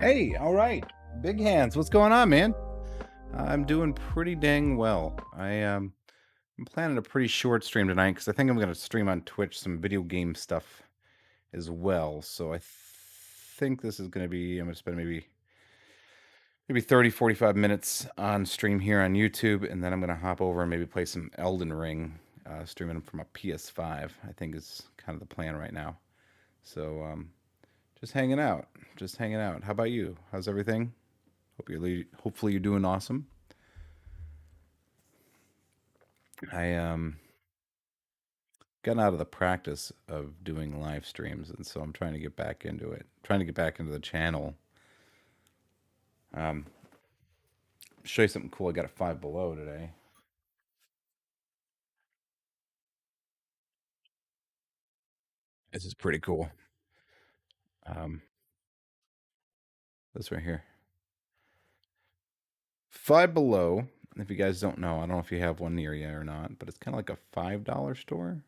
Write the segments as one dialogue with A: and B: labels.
A: Hey, all right. Big hands. What's going on, man? I'm doing pretty dang well. I'm planning a pretty short stream tonight because I think I'm going to stream on Twitch some video game stuff as well. So I think this is going to be, I'm going to spend maybe 30, 45 minutes on stream here on YouTube, and then I'm going to hop over and maybe play some Elden Ring, streaming from a PS5, I think is kind of the plan right now. So just hanging out, just hanging out. How about you? How's everything? Hopefully you're doing awesome. I gotten out of the practice of doing live streams, and so I'm trying to get back into it. Trying to get back into the channel. Um, Show you something cool. I got a Five Below today. This is pretty cool. This right here. Five Below. If you guys don't know, I don't know if you have one near you or not, but it's kind of like a $5 store,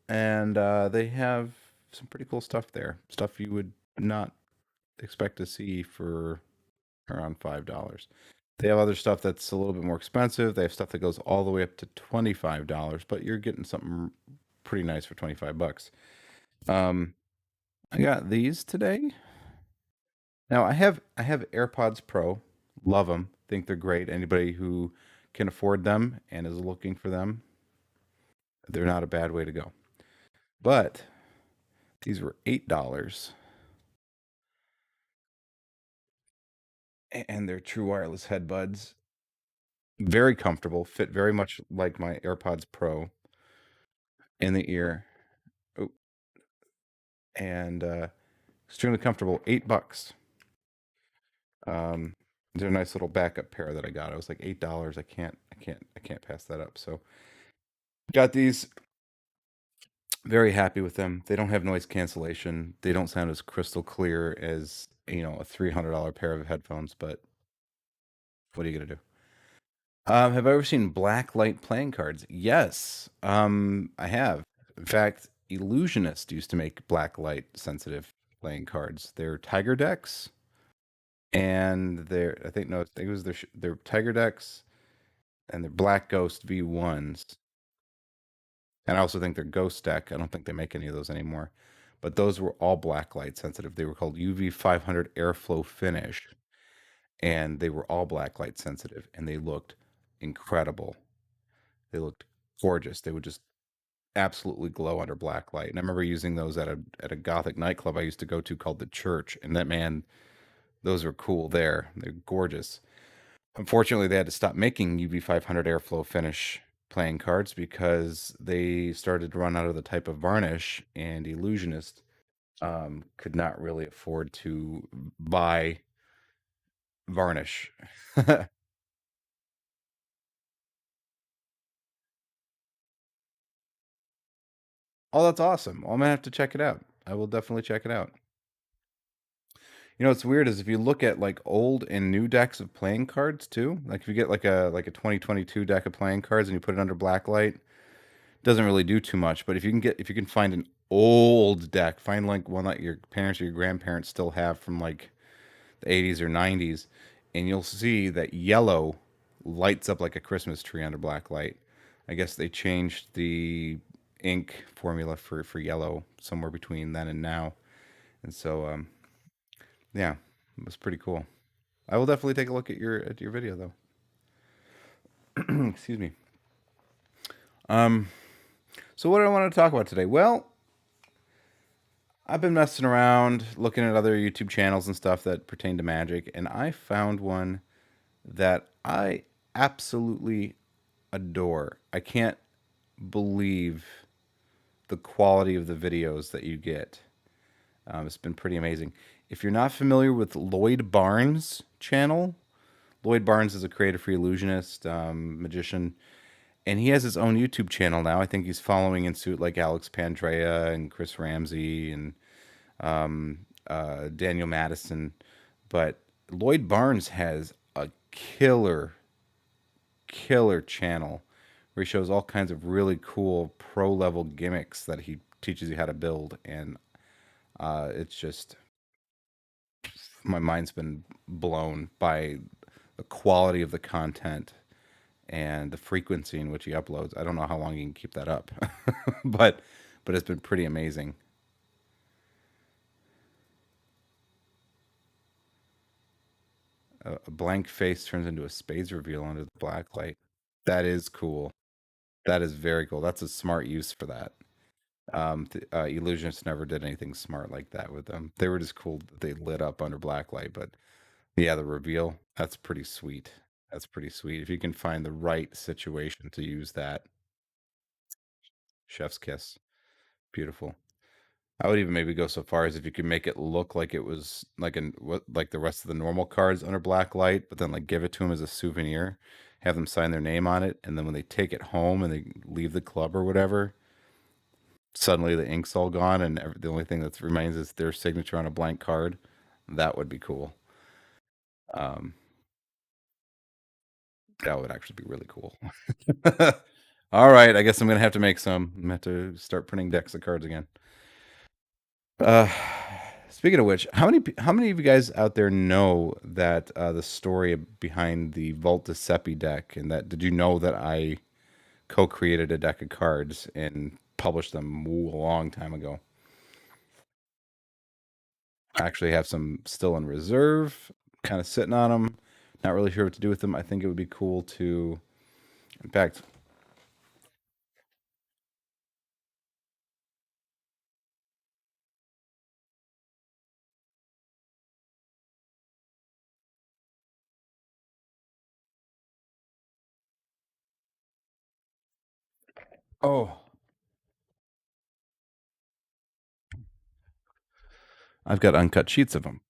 A: and they have some pretty cool stuff there. Stuff you would not expect to see for around $5. They have other stuff that's a little bit more expensive. They have stuff that goes all the way up to $25, but you're getting something pretty nice for 25 bucks. I got these today. Now I have AirPods Pro. Love them. Think they're great. Anybody who can afford them and is looking for them, they're not a bad way to go. But these were $8. And they're true wireless headbuds. Very comfortable, fit very much like my AirPods Pro in the ear. Oh, and extremely comfortable. $8. They're a nice little backup pair that I got. It was like $8. I can't pass that up. So got these. Very happy with them. They don't have noise cancellation. They don't sound as crystal clear as a $300 pair of headphones. But what are you gonna do? Have I ever seen black light playing cards? Yes, I have. In fact, Illusionist used to make black light sensitive playing cards. They're Tiger decks, and I think no, I think it was their Tiger decks and their Black Ghost V1s. And I also think their Ghost deck. I don't think they make any of those anymore. But those were all black light sensitive. They were called UV 500 Airflow Finish, and they were all black light sensitive, and they looked incredible. They looked gorgeous. They would just absolutely glow under black light. And I remember using those at a gothic nightclub I used to go to called the Church, and that man, those were cool there. They're gorgeous. Unfortunately, they had to stop making UV 500 Airflow Finish playing cards because they started to run out of the type of varnish, and Illusionist could not really afford to buy varnish. Oh, that's awesome. Well, I'm gonna have to check it out. I will definitely check it out. What's weird is if you look at like old and new decks of playing cards too, like if you get like a 2022 deck of playing cards and you put it under black light, doesn't really do too much. But if you can find an old deck, find like one that your parents or your grandparents still have from like the 80s or 90s, and you'll see that yellow lights up like a Christmas tree under black light. I guess they changed the ink formula for yellow somewhere between then and now. And so yeah, it was pretty cool. I will definitely take a look at your video though. Excuse me. Um so what do I want to talk about today? Well, I've been messing around looking at other YouTube channels and stuff that pertain to magic, and I found one that I absolutely adore. I can't believe the quality of the videos that you get. It's been pretty amazing. If you're not familiar with Lloyd Barnes' channel, Lloyd Barnes is a creator free illusionist, magician, and he has his own YouTube channel now. I think he's following in suit like Alex Pandrea and Chris Ramsey and Daniel Madison. But Lloyd Barnes has a killer channel where he shows all kinds of really cool pro level gimmicks that he teaches you how to build, and it's just my mind's been blown by the quality of the content and the frequency in which he uploads. I don't know how long he can keep that up, but it's been pretty amazing. A blank face turns into a spades reveal under the black light. That is cool. That is very cool. That's a smart use for that. Illusionists never did anything smart like that with them. They were just cool that they lit up under black light, but yeah, the reveal, that's pretty sweet. That's pretty sweet. If you can find the right situation to use that, chef's kiss. Beautiful. I would even maybe go so far as if you could make it look like it was like like the rest of the normal cards under black light, but then like give it to them as a souvenir, have them sign their name on it, and then when they take it home and they leave the club or whatever, suddenly the ink's all gone and the only thing that remains is their signature on a blank card. That would be cool. Um, that would actually be really cool. All right, I guess I'm gonna have to make some. I'm gonna have to start printing decks of cards again. Uh, speaking of which, how many of you guys out there know that the story behind the Vault de Seppi deck, and that did you know that I co-created a deck of cards and published them a long time ago? I actually have some still in reserve, kind of sitting on them. Not really sure what to do with them. I think it would be cool to, in fact, oh, I've got uncut sheets of them.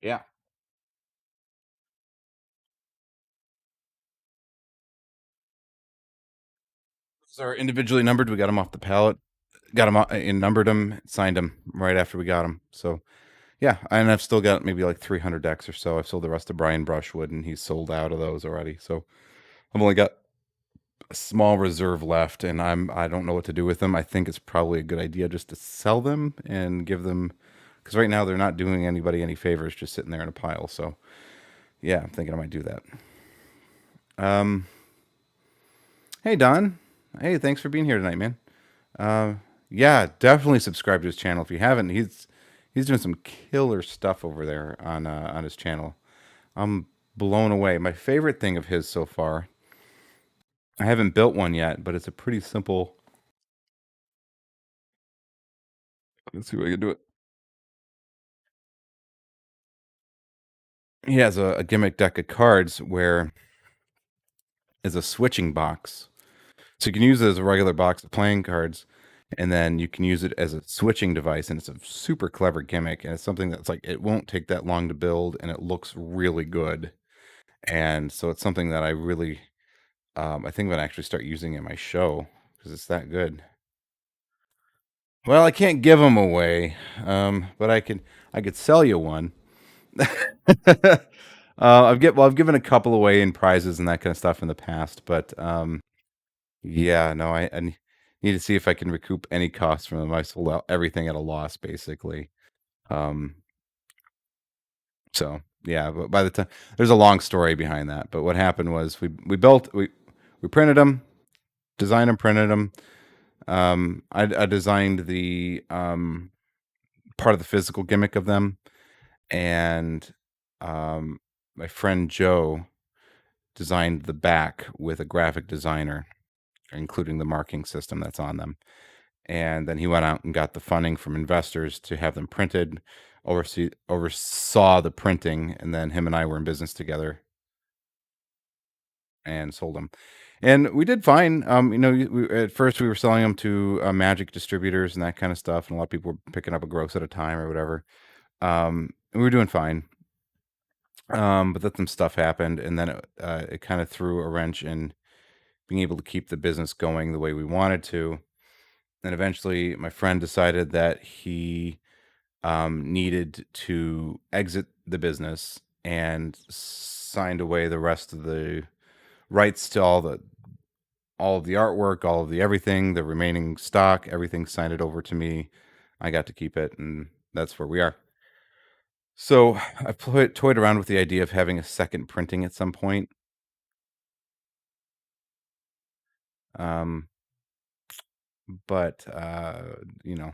A: Yeah. Those are individually numbered. We got them off the pallet, got them and numbered them, signed them right after we got them. So yeah, and I've still got maybe like 300 decks or so. I've sold the rest to Brian Brushwood, and he's sold out of those already. So I've only got a small reserve left, and I don't know what to do with them. I think it's probably a good idea just to sell them and give them, because right now they're not doing anybody any favors, just sitting there in a pile. So yeah, I'm thinking I might do that. Um, hey Don, hey, thanks for being here tonight, man. Uh, yeah, definitely subscribe to his channel if you haven't. He's doing some killer stuff over there on his channel. I'm blown away. My favorite thing of his so far. I haven't built one yet, but it's a pretty simple. Let's see if I can do it. He has a gimmick deck of cards where is a switching box. So you can use it as a regular box of playing cards, and then you can use it as a switching device. And it's a super clever gimmick, and it's something that's like it won't take that long to build, and it looks really good. And so it's something that I really, I think I'm gonna actually start using in my show because it's that good. Well, I can't give them away, but I could sell you one. I've given a couple away in prizes and that kind of stuff in the past, but yeah, no, need to see if I can recoup any costs from them. I sold out everything at a loss, basically. Um, so yeah, but by the time there's a long story behind that. But what happened was we printed them, designed them, printed them. I designed the part of the physical gimmick of them, and my friend Joe designed the back with a graphic designer, including the marking system that's on them. And then he went out and got the funding from investors to have them printed, oversaw the printing, and then him and I were in business together and sold them. And we did fine. At first we were selling them to Magic distributors and that kind of stuff, and a lot of people were picking up a gross at a time or whatever. We were doing fine. But then some stuff happened, and then it kind of threw a wrench in being able to keep the business going the way we wanted to. And eventually, my friend decided that he needed to exit the business and signed away the rest of the rights to all of the artwork, all of the everything, the remaining stock, everything, signed it over to me. I got to keep it, and that's where we are. So I've toyed around with the idea of having a second printing at some point. Um, but you know,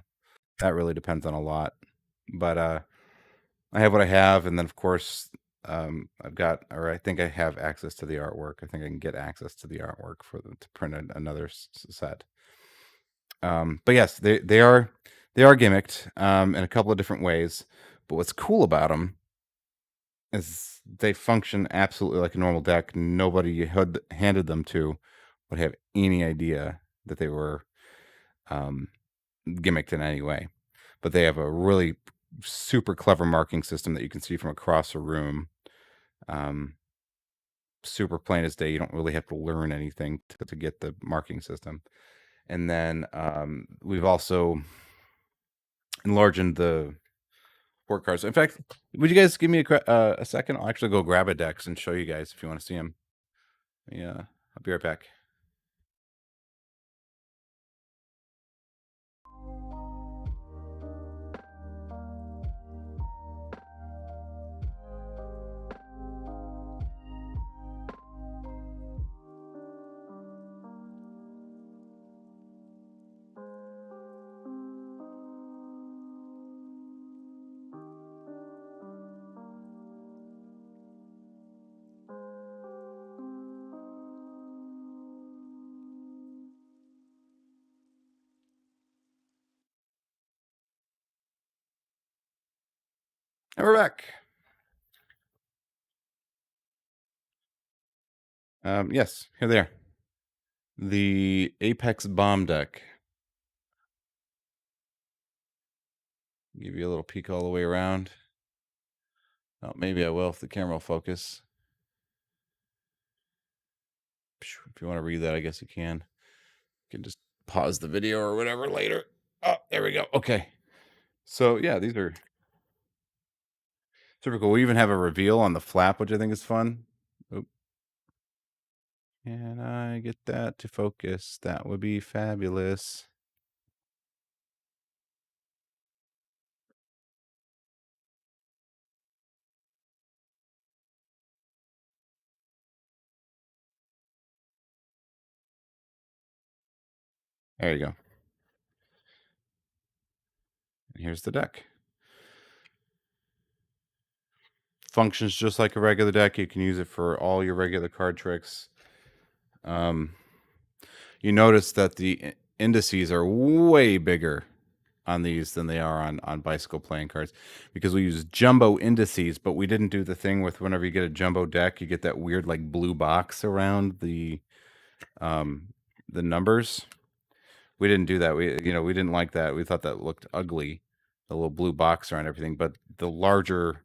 A: that really depends on a lot. But I have what I have, and then of course, I've got, or I think I have access to the artwork. I think I can get access to the artwork for them to print another set. But yes, they are gimmicked in a couple of different ways. But what's cool about them is they function absolutely like a normal deck. Nobody you had handed them to would have any idea that they were um, gimmicked in any way. But they have a really super clever marking system that you can see from across a room. Super plain as day. You don't really have to learn anything to get the marking system. And then we've also enlarged the port cards. In fact, would you guys give me a second? I'll actually go grab a deck and show you guys if you want to see them. Yeah, I'll be right back. And we're back. Yes, here they are. The Apex Bomb deck. Give you a little peek all the way around. Oh, maybe I will if the camera will focus. If you want to read that, I guess you can. You can just pause the video or whatever later. Oh, there we go. Okay. So yeah, these are super cool. We even have a reveal on the flap, which I think is fun. Oop. Can I get that to focus? That would be fabulous. There you go. And here's the deck. Functions just like a regular deck. You can use it for all your regular card tricks. You notice that the indices are way bigger on these than they are on bicycle playing cards, because we use jumbo indices, but we didn't do the thing with whenever you get a jumbo deck, you get that weird like blue box around the numbers. We didn't do that. We didn't like that. We thought that looked ugly, the little blue box around everything. But the larger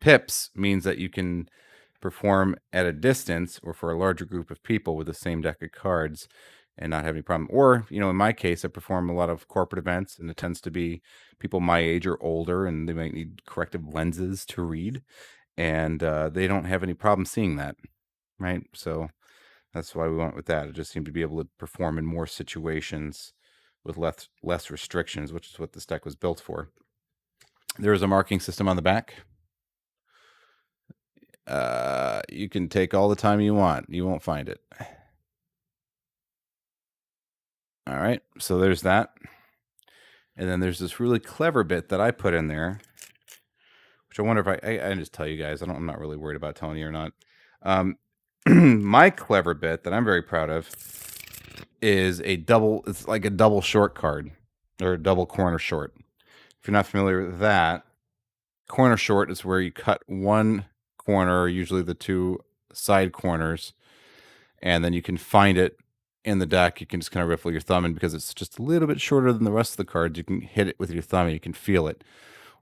A: pips means that you can perform at a distance or for a larger group of people with the same deck of cards and not have any problem. Or, in my case, I perform a lot of corporate events, and it tends to be people my age or older, and they might need corrective lenses to read, and they don't have any problem seeing that, right? So that's why we went with that. It just seemed to be able to perform in more situations with less restrictions, which is what this deck was built for. There is a marking system on the back. You can take all the time you want. You won't find it. All right, so there's that. And then there's this really clever bit that I put in there, which I wonder if I just tell you guys. I'm not really worried about telling you or not. My clever bit that I'm very proud of is it's like a double short card, or a double corner short. If you're not familiar with that, corner short is where you cut one corner, usually the two side corners, and then you can find it in the deck. You can just kind of riffle your thumb, and because it's just a little bit shorter than the rest of the cards, you can hit it with your thumb and you can feel it.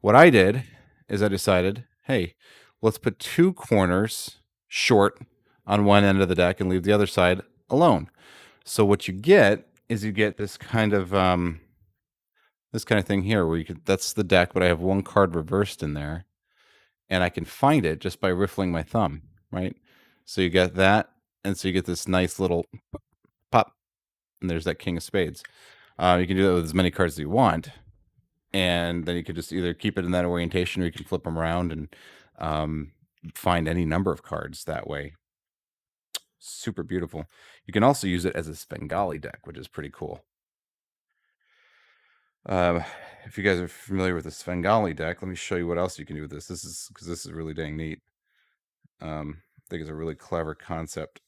A: What I did is I decided, hey, let's put two corners short on one end of the deck and leave the other side alone. So what you get is you get this kind of thing here where you could that's the deck, but I have one card reversed in there and I can find it just by riffling my thumb, right? So you get that, and so you get this nice little pop, and there's that king of spades. You can do that with as many cards as you want, and then you could just either keep it in that orientation or you can flip them around and um, find any number of cards that way. Super beautiful. You can also use it as a Svengali deck, which is pretty cool. If you guys are familiar with the Svengali deck, let me show you what else you can do with this. This is really dang neat. I think it's a really clever concept.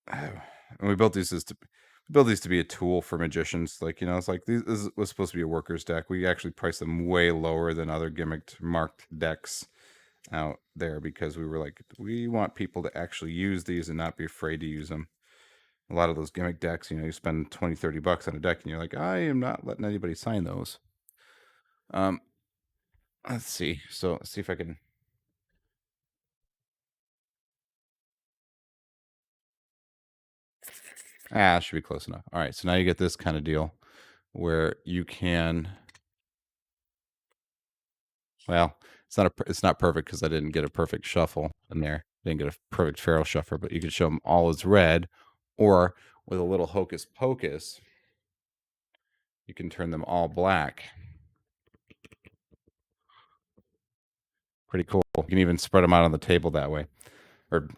A: And we built these to be a tool for magicians. Like, it's like this was supposed to be a workers deck. We actually priced them way lower than other gimmicked marked decks out there because we were like, we want people to actually use these and not be afraid to use them. A lot of those gimmick decks, you spend 20-30 bucks on a deck and you're like, I am not letting anybody sign those. Let's see. So let's see if I can. Should be close enough. All right, so now you get this kind of deal where you can. Well, it's not perfect because I didn't get a perfect shuffle in there. Didn't get a perfect Pharaoh shuffle, but you can show them all as red, or with a little hocus pocus, you can turn them all black. Pretty cool. You can even spread them out on the table that way, or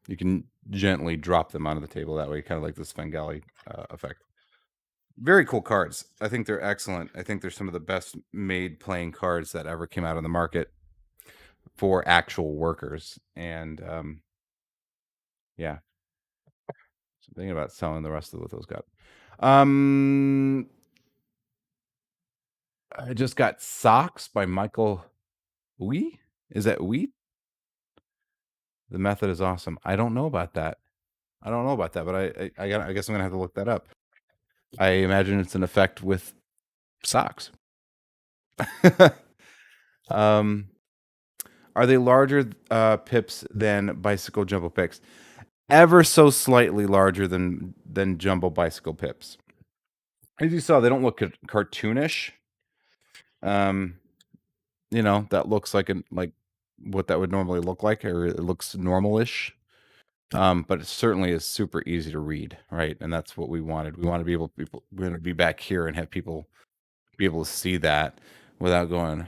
A: you can gently drop them onto the table that way, kind of like the Svengali effect. Very cool cards. I think they're excellent. I think they're some of the best made playing cards that ever came out on the market for actual workers. And yeah, so I'm thinking about selling the rest of what those got. I just got Socks by Michael Wee. Is that Wee? The method is awesome. I don't know about that. But I guess I'm gonna have to look that up. I imagine it's an effect with socks. Are they larger pips than bicycle jumbo picks? Ever so slightly larger than jumbo bicycle pips. As you saw, they don't look cartoonish. That looks like what that would normally look like, or it looks normalish. But it certainly is super easy to read, right? And that's what we wanted. We want to be able we're going to be back here and have people be able to see that without going.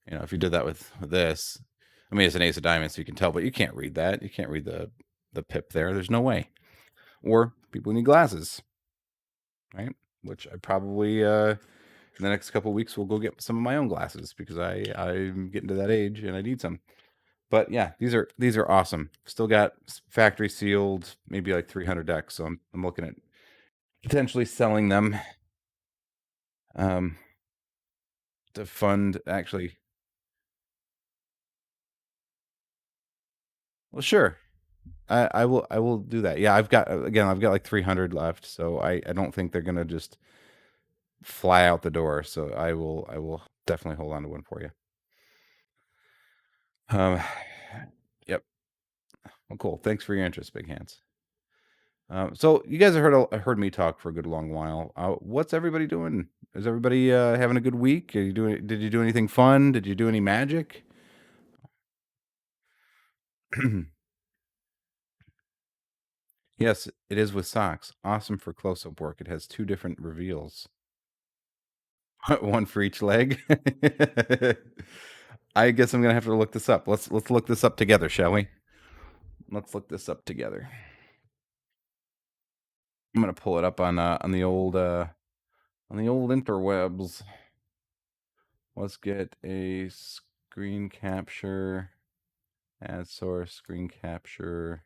A: If you did that with this, I mean, it's an ace of diamonds, so you can tell, but you can't read that. You can't read the pip there. There's no way. Or people need glasses, right? Which I probably in the next couple of weeks will go get some of my own glasses because I'm getting to that age and I need some. But yeah, these are awesome. Still got factory sealed, maybe like 300 decks. So I'm looking at potentially selling them to fund actually. Well, sure. I will do that. Yeah, I've got like 300 left, so I don't think they're gonna just fly out the door. So I will definitely hold on to one for you. Yep. Well, cool. Thanks for your interest, Big Hands. So you guys have heard me talk for a good long while. What's everybody doing? Is everybody having a good week? Did you do anything fun? Did you do any magic? Yes, it is with socks. Awesome for close-up work. It has 2 different reveals. One for each leg. I guess I'm gonna have to look this up. Let's look this up together, shall we? Let's look this up together. I'm gonna pull it up on the old interwebs. Let's get a screen capture. Add source, screen capture.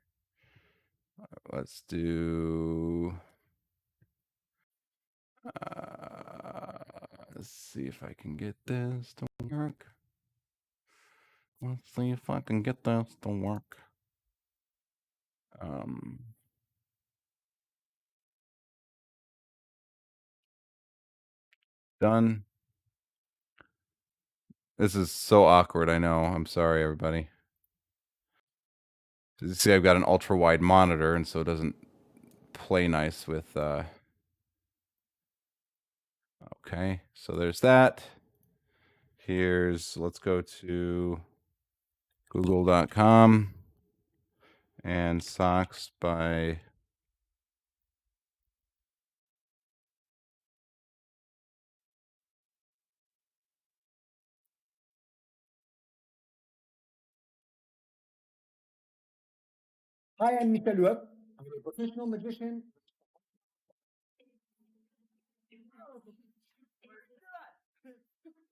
A: Let's do. Let's see if I can get this to work. Let's see if I can get this to work. Done. This is so awkward. I know. I'm sorry, everybody. You see, I've got an ultra wide monitor, and so it doesn't play nice with. Okay, so there's that. Let's go to google.com and socks by.
B: Hi, I'm Mr. Luop. I'm a professional magician.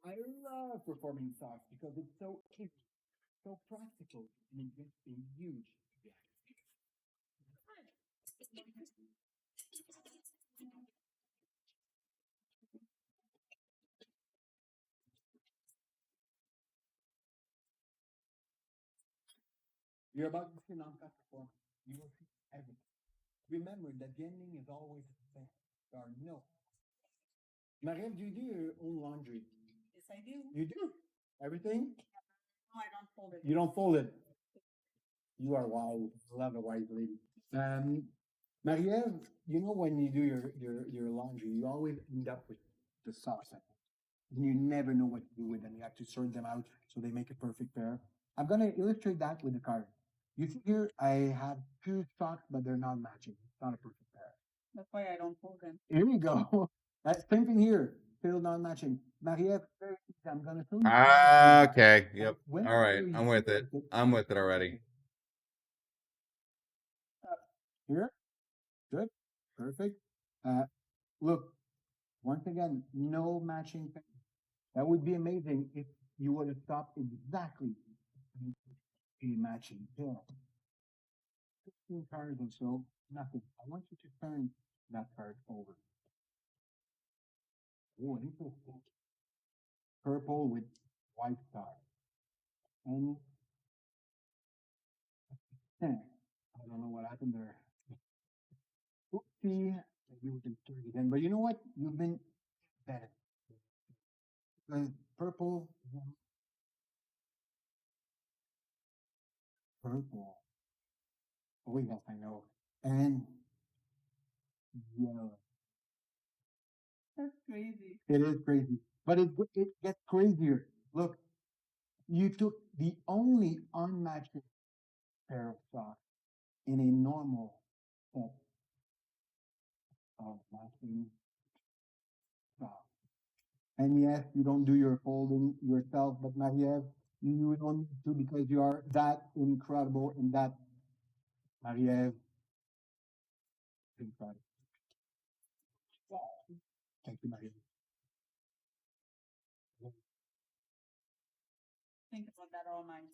B: I love performing socks because it's so easy, so practical, and it gets a huge reaction. You're about to see an uncut performance. You will see everything. Remember that the ending is always the same. There are no. Maria, do you do your own laundry?
C: Yes, I do.
B: You do? Everything?
C: No, I don't fold it.
B: You don't fold it. You are wise. Love a wise lady. Maria, you know when you do your laundry, you always end up with the socks. And you never know what to do with them. You have to sort them out so they make a perfect pair. I'm gonna illustrate that with a card. You see here, I have two socks, but they're not matching. It's not a perfect pair.
C: That's why I don't fold them.
B: Here we go. That's same thing here. Still not matching. Maria, very easy. I'm gonna show you.
A: Okay. Yep.
B: When
A: All right.
B: you
A: I'm with it. I'm with it already.
B: Here, good, perfect. Look, once again, no matching pair. That would be amazing if you would have stopped exactly a matching pair. 15 cards or so, nothing. I want you to turn that card over. Oh, interesting. Purple with white star. And I don't know what happened there. Oopsie. Maybe we can turn it again. But you know what? You've been better. Because purple, purple. Oh, yes, I know. And yellow.
C: That's crazy.
B: It is crazy. But it gets crazier. Look, you took the only unmatched pair of socks in a normal set of matching socks. And yes, you don't do your folding yourself, but Marie-Ève, you don't need to because you are that incredible and that Marie-Ève incredible. Thank you, Marie-Ève.
C: Think about that all night.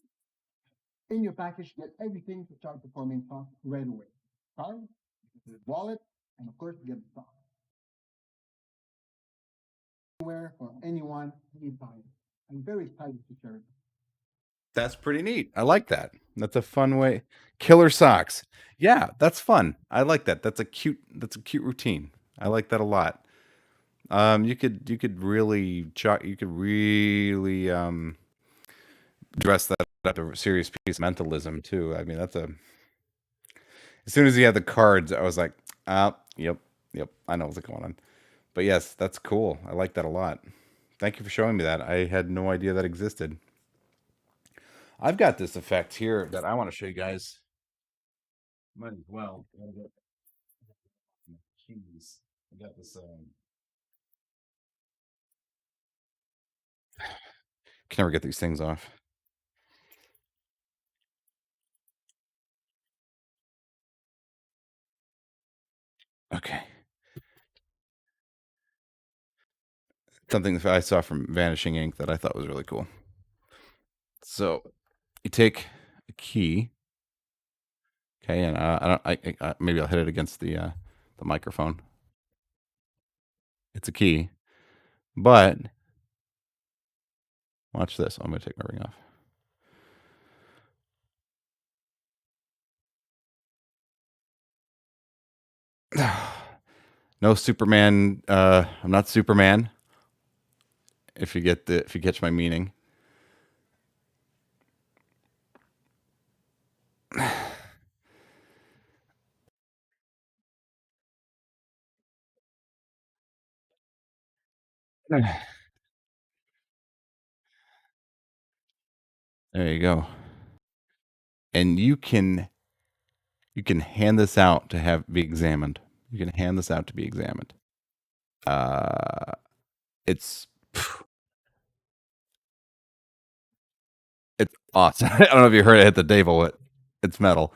B: In your package, get everything to start performing socks right away. Card, the wallet, and of course, get the socks. Anywhere for anyone, anytime. I'm very excited to share it.
A: That's pretty neat. I like that. That's a fun way. Killer socks. Yeah, that's fun. I like that. That's a cute routine. I like that a lot. You could really dress that up to a serious piece of mentalism too. I mean, that's a. As soon as he had the cards, I was like, yep, yep, I know what's going on. But yes, that's cool. I like that a lot. Thank you for showing me that. I had no idea that existed. I've got this effect here that I want to show you guys. Might as well. Gotta get my keys. I got this. Can never get these things off. Okay. Something that I saw from Vanishing Ink that I thought was really cool. So you take a key. Okay, and I don't. Maybe I'll hit it against the microphone. It's a key, but watch this. I'm going to take my ring off. No Superman. I'm not Superman. If you catch my meaning. There you go. And you can hand this out to have be examined. You can hand this out to be examined. Uh, it's it's awesome. I don't know if you heard it hit the table, but it's metal.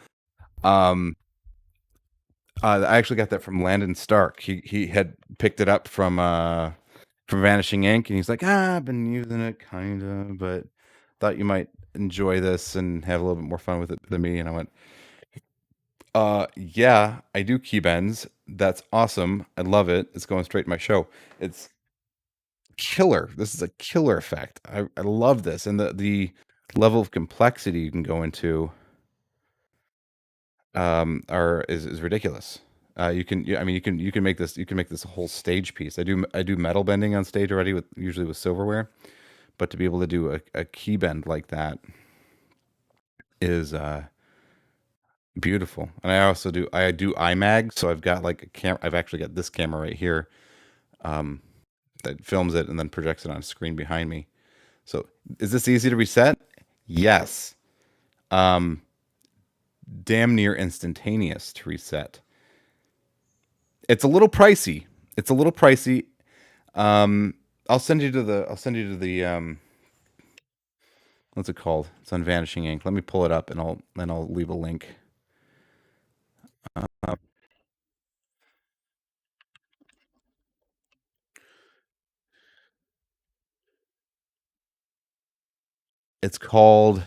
A: Um, I actually got that from Landon Stark. He had picked it up from Vanishing Ink, and he's like, I've been using it kind of, but thought you might enjoy this and have a little bit more fun with it than me. And I went, yeah, I do key bends. That's awesome. I love it. It's going straight to my show. It's killer. This is a killer effect. I love this, and the level of complexity you can go into are is ridiculous. You can, yeah, I mean, you can make this a whole stage piece. I do metal bending on stage already with usually with silverware, but to be able to do a key bend like that is beautiful. And I do IMAG, so I've got like a cam. I've actually got this camera right here um, that films it and then projects it on a screen behind me. So is this easy to reset? Yes. Um, damn near instantaneous to reset. It's a little pricey. It's a little pricey. Um, I'll send you to the what's it called? It's on Vanishing Ink. Let me pull it up and I'll leave a link. Uh, it's called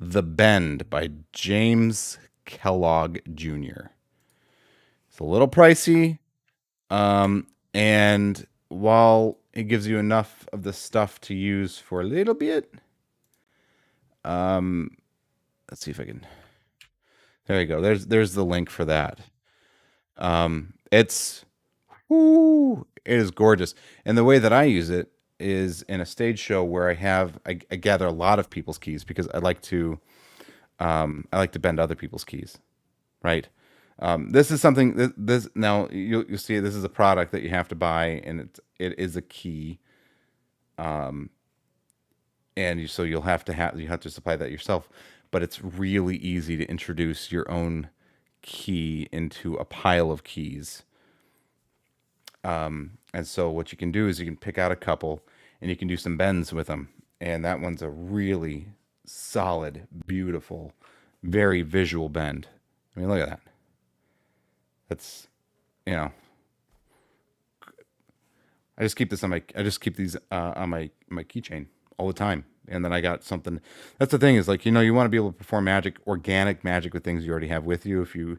A: The Bend by James Kellogg Jr. It's a little pricey, and while it gives you enough of the stuff to use for a little bit, um, let's see if I can. There you go. There's the link for that. It's it is gorgeous, and the way that I use it is in a stage show where I gather a lot of people's keys because I like to bend other people's keys, right? This is something this now you'll see this is a product that you have to buy, and it is a key, and so you have to supply that yourself. But it's really easy to introduce your own key into a pile of keys. And so what you can do is you can pick out a couple and you can do some bends with them. And that one's a really solid, beautiful, very visual bend. I mean, look at that. That's, you know, I just keep these on my keychain all the time. And then I got something. That's the thing is like, you want to be able to perform magic, organic magic with things you already have with you. If you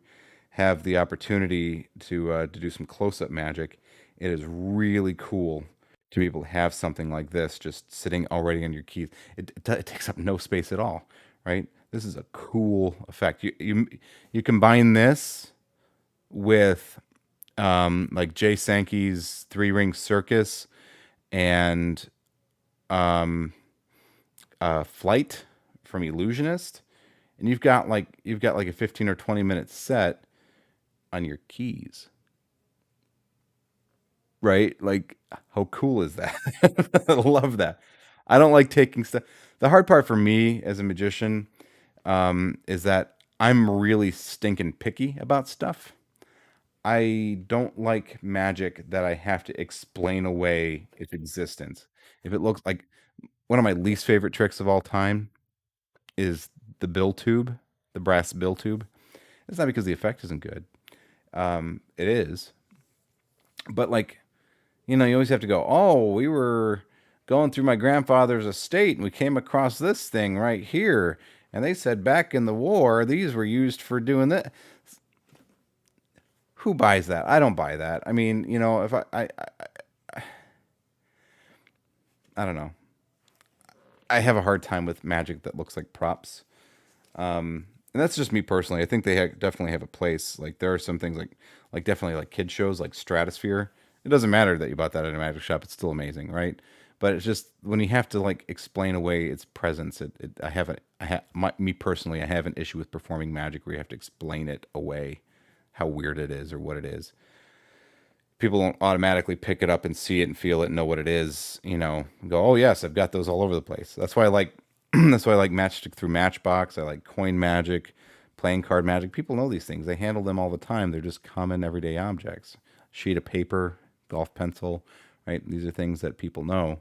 A: have the opportunity to do some close up magic, it is really cool to be able to have something like this just sitting already on your keys. It takes up no space at all, right? This is a cool effect. You combine this with like Jay Sankey's Three Ring Circus and um, Flight from Illusionist, and you've got like a 15 or 20 minute set on your keys, right? Like, how cool is that? I love that. I don't like taking stuff. The hard part for me as a magician is that I'm really stinking picky about stuff. I don't like magic that I have to explain away its existence. If it looks like one of my least favorite tricks of all time is the bill tube, the brass bill tube. It's not because the effect isn't good. It is, but like you always have to go. Oh, we were going through my grandfather's estate and we came across this thing right here, and they said back in the war these were used for doing that. Who buys that? I don't buy that. I mean, if I don't know. I have a hard time with magic that looks like props. And that's just me personally. I think they definitely have a place. Like there are some things like definitely like kid shows like Stratosphere. It doesn't matter that you bought that at a magic shop; it's still amazing, right? But it's just when you have to like explain away its presence. I haven't. Me personally, I have an issue with performing magic where you have to explain it away, how weird it is or what it is. people don't automatically pick it up and see it and feel it and know what it is, go, oh yes, I've got those all over the place. That's why I like that's why I like Matchstick through Matchbox. I like coin magic, playing card magic. People know these things. They handle them all the time. They're just common everyday objects. Sheet of paper, golf pencil, right? These are things that people know.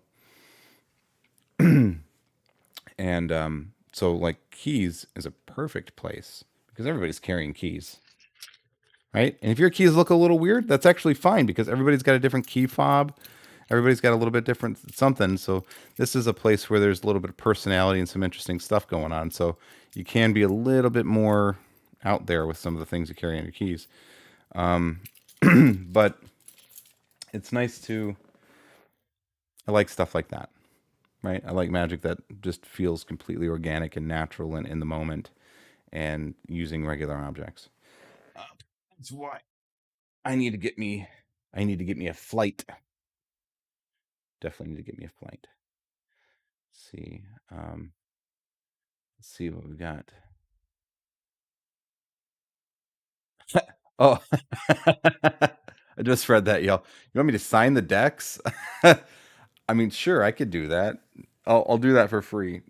A: And so like keys is a perfect place because everybody's carrying keys. Right? And if your keys look a little weird, that's actually fine because everybody's got a different key fob. Everybody's got a little bit different something. So this is a place where there's a little bit of personality and some interesting stuff going on. So you can be a little bit more out there with some of the things you carry on your keys. But it's nice I like stuff like that, right? I like magic that just feels completely organic and natural and in the moment and using regular objects. That's why I need to get me a flight. Definitely need to get me a flight. Let's see what we've got. Oh, I just read that, y'all. You want me to sign the decks? I mean, sure, I could do that. I'll do that for free.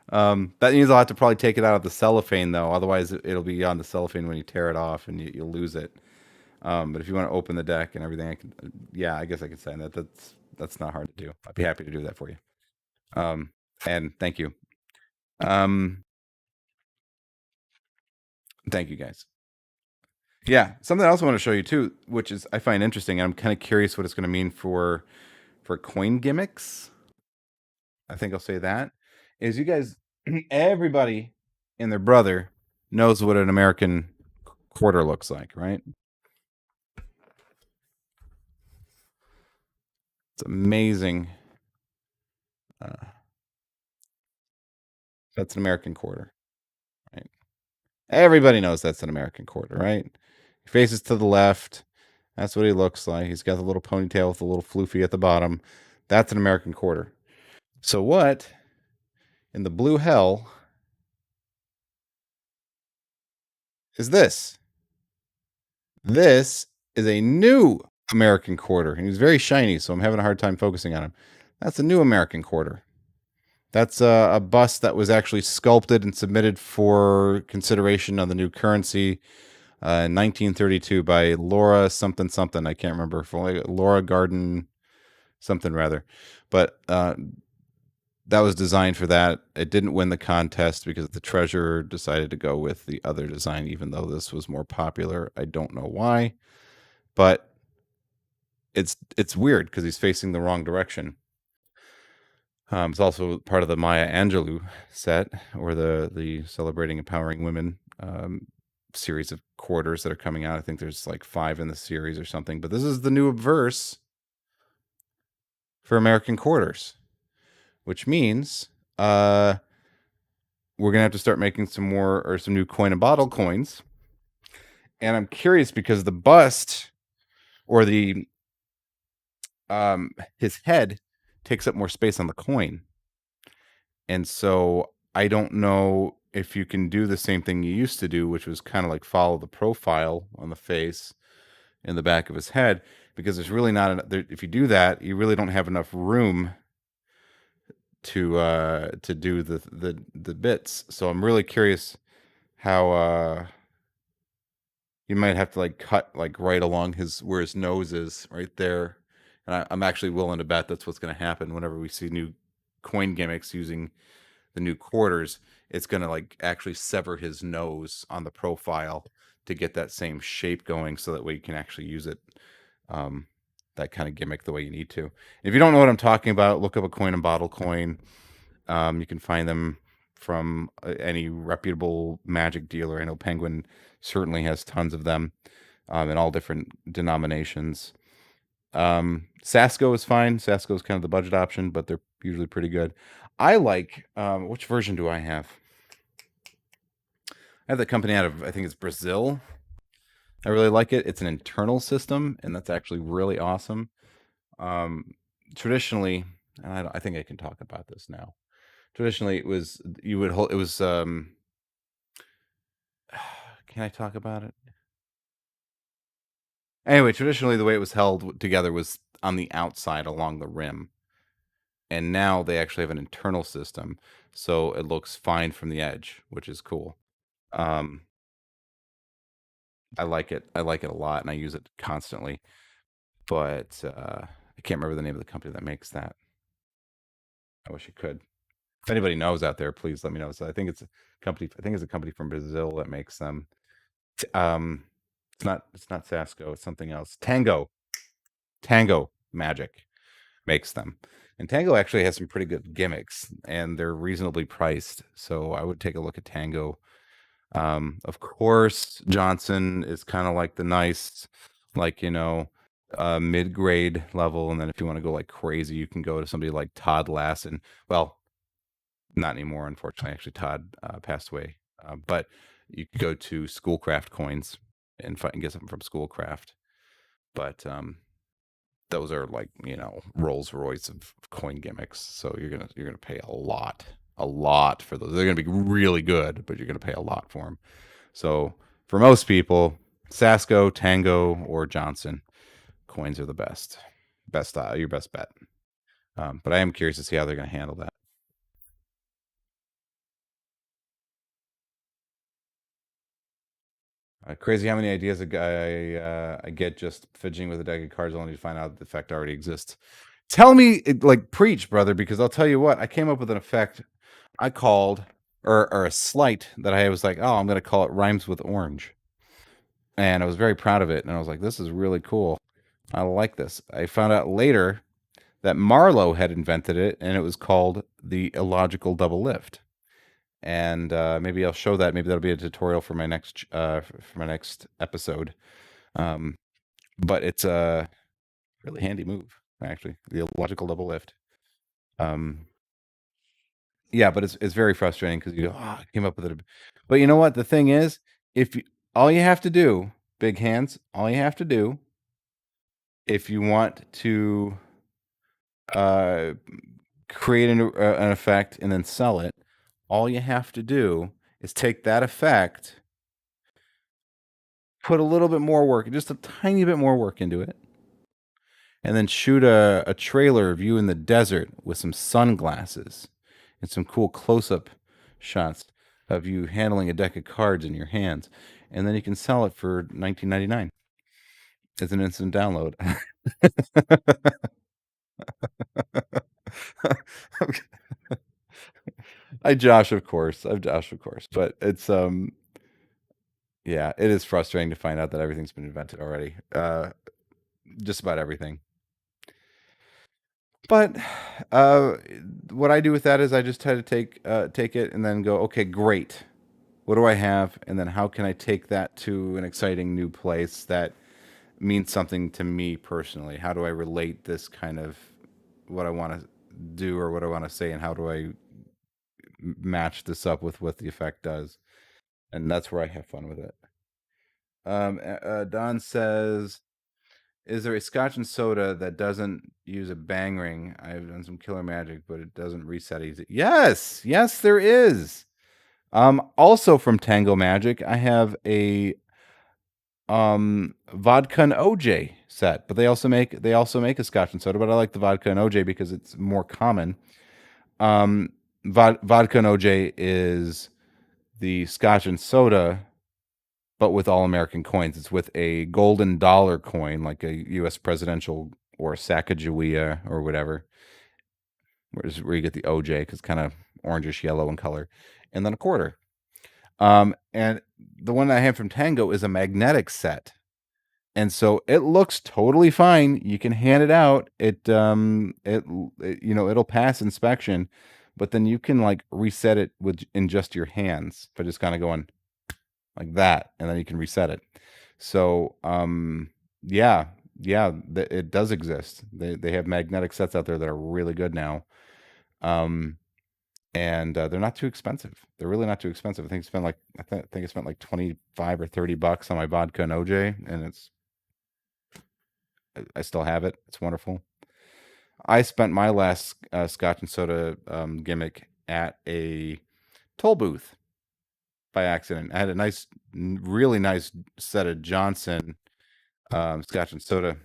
A: That means I'll have to probably take it out of the cellophane though. Otherwise, it'll be on the cellophane when you tear it off, and you'll lose it. But if you want to open the deck and everything, I guess I can sign that. That's not hard to do. I'd be happy to do that for you. And thank you. Thank you guys. Yeah, something else I want to show you too, which is I find interesting. I'm kind of curious what it's going to mean for coin gimmicks. I think I'll say that is you guys, everybody and their brother knows what an American quarter looks like, right? It's amazing. That's an American quarter, right? Everybody knows that's an American quarter, right? He faces to the left. That's what he looks like. He's got the little ponytail with the little floofy at the bottom. That's an American quarter. So what in the blue hell is this? This is a new American quarter. And he's very shiny, so I'm having a hard time focusing on him. That's a new American quarter. That's a bust that was actually sculpted and submitted for consideration on the new currency in 1932 by Laura something something. I can't remember. Laura Garden something rather. But that was designed for that. It didn't win the contest because the treasurer decided to go with the other design, even though this was more popular. I don't know why, but it's weird because he's facing the wrong direction. It's also part of the Maya Angelou set, or the Celebrating Empowering Women series of quarters that are coming out. I think there's like 5 in the series or something. But this is the new verse for American quarters, which means we're gonna have to start making some new coin and bottle coins. And I'm curious because the bust or the his head takes up more space on the coin. And so I don't know if you can do the same thing you used to do, which was kind of like follow the profile on the face in the back of his head, because there's really not if you do that, you really don't have enough room to do the bits. So I'm really curious how you might have to like cut like right along where his nose is right there. And I'm actually willing to bet that's what's going to happen whenever we see new coin gimmicks using the new quarters. It's going to like actually sever his nose on the profile to get that same shape going, so that way you can actually use it, that kind of gimmick the way you need to. If you don't know what I'm talking about, look up a coin and bottle coin. You can find them from any reputable magic dealer. I know Penguin certainly has tons of them in all different denominations. Sasko is fine. Sasko is kind of the budget option, but they're usually pretty good. I like, which version do I have? I have the company out of, I think it's Brazil. I really like it. It's an internal system, and that's actually really awesome. Traditionally, and I think I can talk about this now. Traditionally, it was you would hold. It was. Can I talk about it? Anyway, traditionally the way it was held together was on the outside along the rim. And now they actually have an internal system, so it looks fine from the edge, which is cool. Um, I like it. I like it a lot, and I use it constantly. But I can't remember the name of the company that makes that. I wish I could. If anybody knows out there, please let me know. So I think it's a company. I think it's a company from Brazil that makes them. It's not. It's not Sasco. It's something else. Tango Magic makes them. And Tango actually has some pretty good gimmicks, and they're reasonably priced. So I would take a look at Tango. Of course, Johnson is kind of like the nice, like, mid-grade level. And then if you want to go like crazy, you can go to somebody like Todd Lassen. Well, not anymore, unfortunately. Actually, Todd passed away. But you could go to Schoolcraft Coins and get something from Schoolcraft. But those are like, Rolls Royce of coin gimmicks. So you're gonna pay a lot for those. They're gonna be really good, but you're gonna pay a lot for them. So for most people, Sasco, Tango, or Johnson coins are the best. Your best bet. But I am curious to see how they're gonna handle that. Crazy how many ideas I get just fidgeting with a deck of cards only to find out the effect already exists. Tell me, like, preach, brother, because I'll tell you what, I came up with an effect I called, or a sleight that I was like, oh, I'm going to call it Rhymes with Orange. And I was very proud of it. And I was like, this is really cool. I like this. I found out later that Marlowe had invented it, and it was called the illogical double lift. And maybe I'll show that. Maybe that'll be a tutorial for my next episode. But it's a really handy move, actually, the illogical double lift. Yeah, but it's very frustrating because you go, I came up with it. But you know what? The thing is, all you have to do, big hands, all you have to do, if you want to create an effect and then sell it, all you have to do is take that effect, put a little bit more work, just a tiny bit more work into it, and then shoot a trailer of you in the desert with some sunglasses and some cool close-up shots of you handling a deck of cards in your hands, and then you can sell it for $19.99 as an instant download. I'm Josh, of course, but it's yeah, it is frustrating to find out that everything's been invented already. Just about everything. But what I do with that is I just try to take it and then go, okay, great. What do I have? And then how can I take that to an exciting new place that means something to me personally? How do I relate this kind of what I want to do or what I want to say, and how do I match this up with what the effect does? And that's where I have fun with it. Don says, is there a scotch and soda that doesn't use a bang ring? I've done some killer magic, but it doesn't reset easy. Yes, there is. Also from Tango Magic, I have a vodka and OJ set, but they also make a scotch and soda, but I like the vodka and OJ because it's more common. Vodka and OJ is the scotch and soda, but with all American coins. It's with a golden dollar coin, like a U.S. presidential or Sacagawea or whatever, where you get the OJ, because it's kind of orangish yellow in color, and then a quarter. And the one I have from Tango is a magnetic set, and so it looks totally fine. You can hand it out. It'll pass inspection, but then you can like reset it in just your hands by just kind of going like that, and then you can reset it. So it does exist. They have magnetic sets out there that are really good now. And they're not too expensive. They're really not too expensive. I think I spent like 25 or 30 bucks on my vodka and OJ, and I still have it. It's wonderful. I spent my last scotch and soda gimmick at a toll booth by accident. I had a really nice set of Johnson Scotch and soda.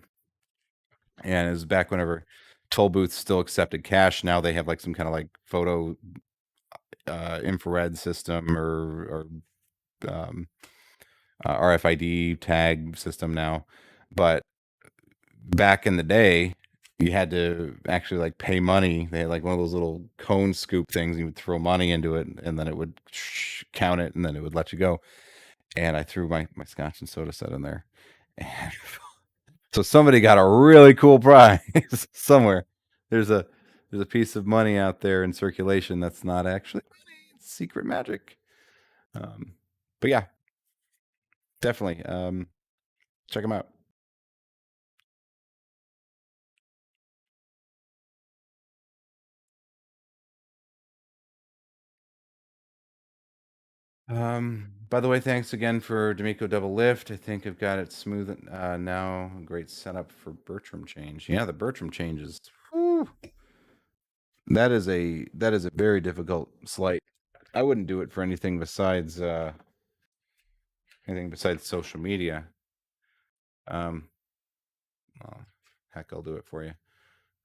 A: And it was back whenever toll booths still accepted cash. Now they have like some kind of like photo infrared system or RFID tag system now. But back in the day, you had to actually like pay money. They had like one of those little cone scoop things. You would throw money into it, and then it would count it, and then it would let you go. And I threw my Scotch and soda set in there, and so somebody got a really cool prize somewhere. There's a piece of money out there in circulation that's not actually money. It's secret magic. But yeah, definitely check them out. By the way, thanks again for D'Amico Double Lift. I think I've got it smooth now. Great setup for Bertram change. Yeah, the Bertram changes. Whew. That is a very difficult slight. I wouldn't do it for anything besides social media. Well, heck, I'll do it for you.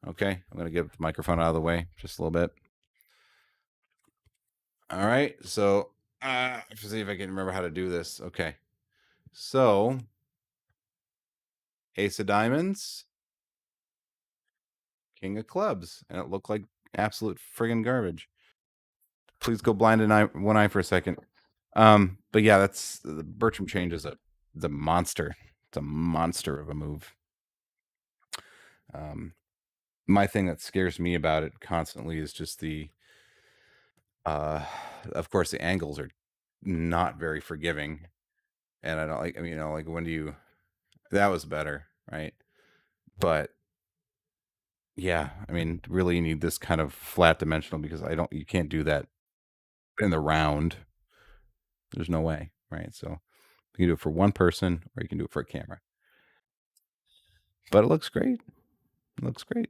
A: Okay, I'm gonna get the microphone out of the way just a little bit. All right, so let's see if I can remember how to do this. Okay, so Ace of Diamonds, King of Clubs, and it looked like absolute friggin' garbage. Please go blind in one eye for a second. But yeah, that's the Bertram change is the monster. It's a monster of a move. My thing that scares me about it constantly is just of course the angles are not very forgiving, and I don't like. I mean, like when do you? That was better, right? But yeah, I mean, really, you need this kind of flat dimensional because you can't do that in the round. There's no way, right? So you can do it for one person or you can do it for a camera. But it looks great. It looks great.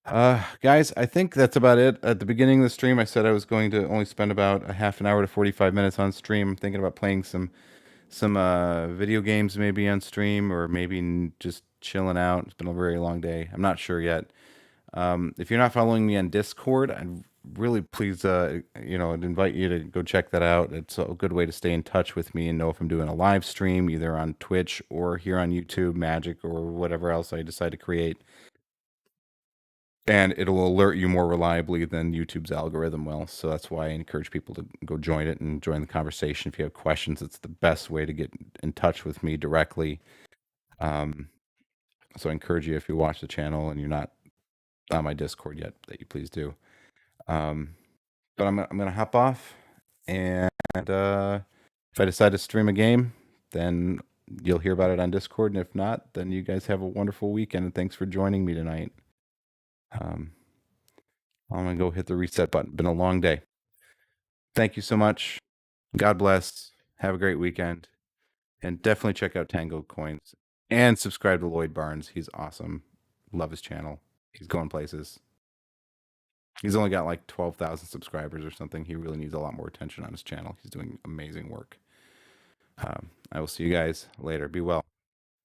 A: Guys, I think that's about it. At the beginning of the stream, I said I was going to only spend about a half an hour to 45 minutes on stream. I'm thinking about playing some video games maybe on stream, or maybe just chilling out. It's been a very long day. I'm not sure yet. If you're not following me on Discord, I'd really please, I'd invite you to go check that out. It's a good way to stay in touch with me and know if I'm doing a live stream, either on Twitch or here on YouTube, Magic, or whatever else I decide to create. And it'll alert you more reliably than YouTube's algorithm will. So that's why I encourage people to go join it and join the conversation. If you have questions, it's the best way to get in touch with me directly. So I encourage you, if you watch the channel and you're not on my Discord yet, that you please do. But I'm gonna hop off, and if I decide to stream a game, then you'll hear about it on Discord, and if not, then you guys have a wonderful weekend, and thanks for joining me tonight. I'm gonna go hit the reset button. Been a long day. Thank you so much. God bless. Have a great weekend, and definitely check out Tango Coins and subscribe to Lloyd Barnes. He's awesome. Love his channel. He's going places. He's only got like 12,000 subscribers or something. He really needs a lot more attention on his channel. He's doing amazing work. I will see you guys later. Be well.